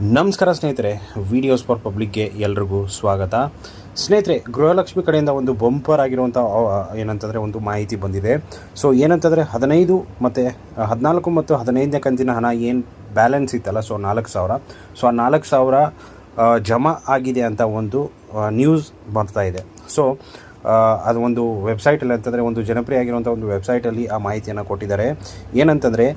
ನಮಸ್ಕಾರ ಸ್ನೇಹಿತರೆ, videos for ಪಬ್ಲಿಕ್ಗೆ ಎಲ್ರಿಗೂ ಸ್ವಾಗತ. ಸ್ನೇಹಿತರೆ, ಗೃಹಲಕ್ಷ್ಮಿ ಕಡೆಯಿಂದ ಒಂದು ಬಂಪರ್ ಆಗಿರುವಂಥ ಏನಂತಂದರೆ ಒಂದು ಮಾಹಿತಿ ಬಂದಿದೆ. ಸೊ ಏನಂತಂದರೆ 15 ಮತ್ತು 14 ಮತ್ತು 15ನೇ ಕಂತಿನ ಹಣ ಏನು ಬ್ಯಾಲೆನ್ಸ್ ಇತ್ತಲ್ಲ, ಸೊ 4,000, ಸೊ ಆ 4,000 ಜಮಾ ಆಗಿದೆ ಅಂತ ಒಂದು ನ್ಯೂಸ್ ಬರ್ತಾ ಇದೆ. ಸೊ ಅದು ಒಂದು ವೆಬ್ಸೈಟಲ್ಲಿ ಅಂತಂದರೆ ಒಂದು ಜನಪ್ರಿಯ ಆಗಿರುವಂಥ ಒಂದು ವೆಬ್ಸೈಟಲ್ಲಿ ಆ ಮಾಹಿತಿಯನ್ನು ಕೊಟ್ಟಿದ್ದಾರೆ. ಏನಂತಂದರೆ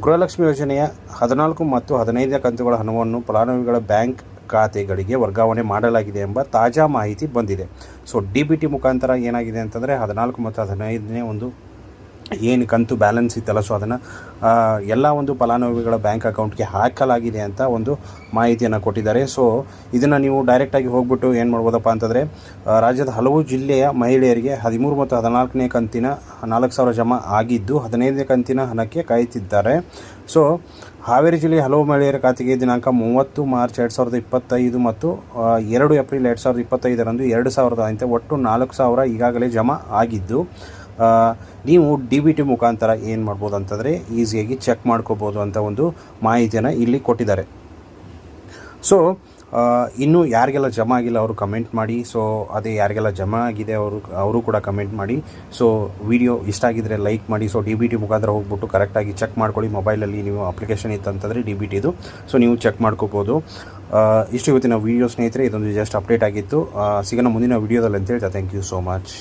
ಗೃಹಲಕ್ಷ್ಮಿ ಯೋಜನೆಯ 14 ಮತ್ತು 15ನೇ ಕಂತುಗಳ ಹಣವನ್ನು ಫಲಾನುಭವಿಗಳ ಬ್ಯಾಂಕ್ ಖಾತೆಗಳಿಗೆ ವರ್ಗಾವಣೆ ಮಾಡಲಾಗಿದೆ ಎಂಬ ತಾಜಾ ಮಾಹಿತಿ ಬಂದಿದೆ. ಸೊ DBT ಮುಖಾಂತರ ಏನಾಗಿದೆ ಅಂತಂದರೆ 14 ಮತ್ತು 15ನೇ ಒಂದು ಏನು ಕಂತು ಬ್ಯಾಲೆನ್ಸ್ ಇತ್ತಲ್ಲ, ಸೊ ಅದನ್ನು ಎಲ್ಲ ಒಂದು ಫಲಾನುಭವಿಗಳ ಬ್ಯಾಂಕ್ ಅಕೌಂಟ್ಗೆ ಹಾಕಲಾಗಿದೆ ಅಂತ ಒಂದು ಮಾಹಿತಿಯನ್ನು ಕೊಟ್ಟಿದ್ದಾರೆ. ಸೊ ಇದನ್ನು ನೀವು ಡೈರೆಕ್ಟಾಗಿ ಹೋಗ್ಬಿಟ್ಟು ಏನು ಮಾಡ್ಬೋದಪ್ಪ ಅಂತಂದರೆ, ರಾಜ್ಯದ ಹಲವು ಜಿಲ್ಲೆಯ ಮಹಿಳೆಯರಿಗೆ 13 ಮತ್ತು 14ನೇ ಕಂತಿನ 4,000 ಜಮಾ ಆಗಿದ್ದು 15ನೇ ಕಂತಿನ ಹಣಕ್ಕೆ ಕಾಯುತ್ತಿದ್ದಾರೆ. ಸೊ ಹಾವೇರಿ ಜಿಲ್ಲೆಯ ಹಲವು ಮಹಿಳೆಯರ ಖಾತೆಗೆ ದಿನಾಂಕ 30 ಮಾರ್ಚ್ 2025 ಮತ್ತು 2 ಏಪ್ರಿಲ್ 2025ರಂದು 2,000 ಅಂತೆ ಒಟ್ಟು 4,000 ಈಗಾಗಲೇ ಜಮಾ ಆಗಿದ್ದು, ನೀವು DBT ಮುಖಾಂತರ ಏನು ಮಾಡ್ಬೋದು ಅಂತಂದರೆ ಈಸಿಯಾಗಿ ಚೆಕ್ ಮಾಡ್ಕೋಬೋದು ಅಂತ ಒಂದು ಮಾಹಿತಿಯನ್ನು ಇಲ್ಲಿ ಕೊಟ್ಟಿದ್ದಾರೆ. ಸೊ ಇನ್ನೂ ಯಾರಿಗೆಲ್ಲ ಜಮಾ ಆಗಿಲ್ಲ ಅವರು ಕಮೆಂಟ್ ಮಾಡಿ. ಸೊ ಅದೇ ಯಾರಿಗೆಲ್ಲ ಜಮಾ ಆಗಿದೆ ಅವರು ಕೂಡ ಕಮೆಂಟ್ ಮಾಡಿ. ಸೊ ವಿಡಿಯೋ ಇಷ್ಟ ಆಗಿದ್ದರೆ ಲೈಕ್ ಮಾಡಿ. ಸೊ DBT ಮುಖಾಂತರ ಹೋಗ್ಬಿಟ್ಟು ಕರೆಕ್ಟಾಗಿ ಚೆಕ್ ಮಾಡ್ಕೊಳ್ಳಿ. ಮೊಬೈಲಲ್ಲಿ ನೀವು ಅಪ್ಲಿಕೇಶನ್ ಇತ್ತಂತಂದರೆ DBTದು, ಸೊ ನೀವು ಚೆಕ್ ಮಾಡ್ಕೋಬೋದು. ಇಷ್ಟು ಇವತ್ತಿನ ವೀಡಿಯೋ ಸ್ನೇಹಿತರೆ, ಇದೊಂದು ಜಸ್ಟ್ ಅಪ್ಡೇಟ್ ಆಗಿತ್ತು. ಸಿಗೋಣ ಮುಂದಿನ ವೀಡಿಯೋದಲ್ಲಿ ಅಂತ ಹೇಳ್ತಾ ಥ್ಯಾಂಕ್ ಯು ಸೋ ಮಚ್.